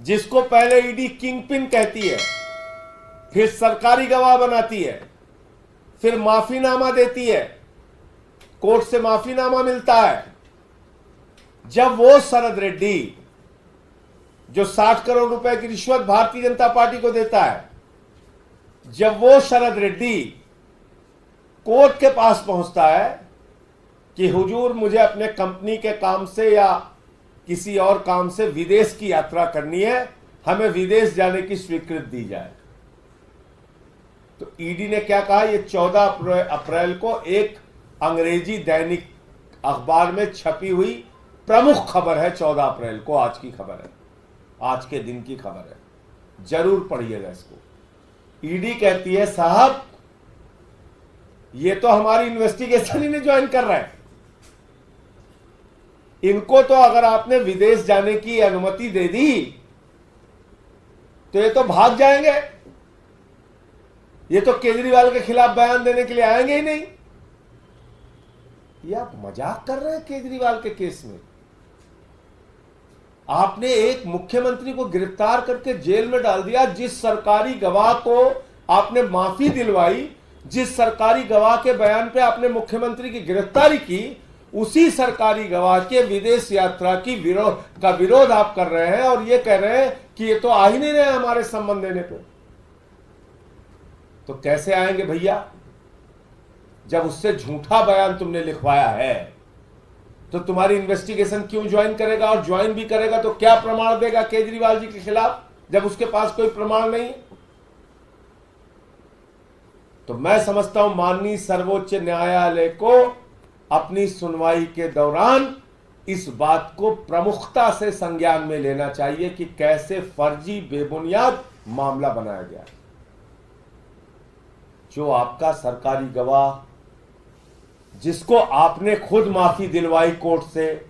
जिसको पहले ED kingpin कहती है, फिर सरकारी गवाह बनाती है, फिर माफीनामा देती है, कोर्ट से माफीनामा मिलता है। जब वो शरद रेड्डी जो 60 करोड़ रुपए की रिश्वत भारतीय जनता पार्टी को देता है, जब वो शरद रेड्डी कोर्ट के पास पहुंचता है कि हुजूर मुझे अपने कंपनी के काम से या किसी और काम से विदेश की यात्रा करनी है, हमें विदेश जाने की स्वीकृति दी जाए, तो ईडी ने क्या कहा? ये 14 अप्रैल को एक अंग्रेजी दैनिक अखबार में छपी हुई प्रमुख खबर है। 14 अप्रैल को आज की खबर है, आज के दिन की खबर है, जरूर पढ़िएगा इसको। ईडी कहती है साहब ये तो हमारी इन्वेस्टिगेशन ही नहीं ज्वाइन कर रहा है, इनको तो अगर आपने विदेश जाने की अनुमति दे दी तो ये तो भाग जाएंगे, ये तो केजरीवाल के खिलाफ बयान देने के लिए आएंगे ही नहीं। ये आप मजाक कर रहे हैं केजरीवाल के केस में। आपने एक मुख्यमंत्री को गिरफ्तार करके जेल में डाल दिया, जिस सरकारी गवाह को आपने माफी दिलवाई, जिस सरकारी गवाह के बयान पे आपने मुख्यमंत्री की गिरफ्तारी की, उसी सरकारी गवाह के विदेश यात्रा की विरोध आप कर रहे हैं और ये कह रहे हैं कि ये तो आ ही नहीं रहे हमारे संबंध देने पे। तो कैसे आएंगे भैया? जब उससे झूठा बयान तुमने लिखवाया है तो तुम्हारी इन्वेस्टिगेशन क्यों ज्वाइन करेगा? और ज्वाइन भी करेगा तो क्या प्रमाण देगा केजरीवाल जी के खिलाफ जब उसके पास कोई प्रमाण नहीं? तो मैं समझता हूं माननीय सर्वोच्च न्यायालय को अपनी सुनवाई के दौरान इस बात को प्रमुखता से संज्ञान में लेना चाहिए कि कैसे फर्जी बेबुनियाद मामला बनाया गया। जो आपका सरकारी गवाह, जिसको आपने खुद माफी दिलवाई कोर्ट से,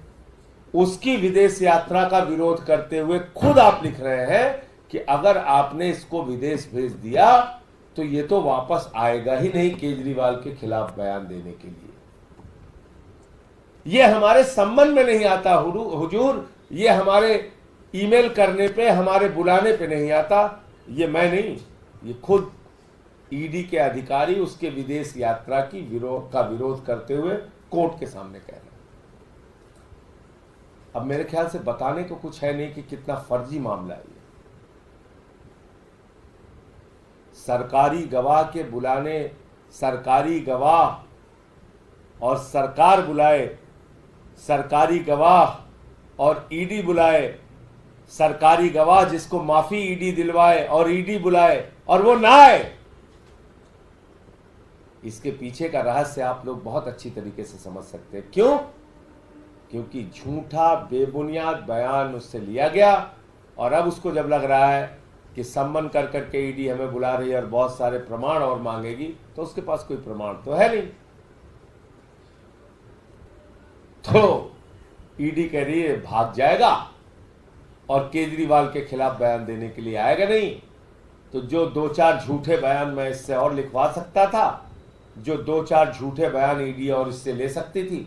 उसकी विदेश यात्रा का विरोध करते हुए खुद आप लिख रहे हैं कि अगर आपने इसको विदेश भेज दिया तो ये तो वापस आएगा ही नहीं केजरीवाल के खिलाफ बयान देने के लिए। ये हमारे संबंध में नहीं आता हुजूर, ये हमारे ईमेल करने पे, हमारे बुलाने पे नहीं आता। ये मैं नहीं, ये खुद ईडी के अधिकारी उसके विदेश यात्रा की विरोध करते हुए कोर्ट के सामने कह रहे हैं। अब मेरे ख्याल से बताने को कुछ है नहीं कि कितना फर्जी मामला है ये। सरकारी गवाह के बुलाने, सरकारी गवाह और सरकार बुलाए, सरकारी गवाह और ईडी बुलाए, सरकारी गवाह जिसको माफी ईडी दिलवाए और ईडी बुलाए और वो ना आए। इसके पीछे का रहस्य आप लोग बहुत अच्छी तरीके से समझ सकते हैं। क्यों? क्योंकि झूठा बेबुनियाद बयान उससे लिया गया और अब उसको जब लग रहा है कि सम्मन कर करके ईडी हमें बुला रही है और बहुत सारे प्रमाण और मांगेगी, तो उसके पास कोई प्रमाण तो है नहीं। तो ईडी कह रही है भाग जाएगा और केजरीवाल के खिलाफ बयान देने के लिए आएगा नहीं। तो जो 2-4 झूठे बयान मैं इससे और लिखवा सकता था, जो 2-4 झूठे बयान ईडी और इससे ले सकती थी,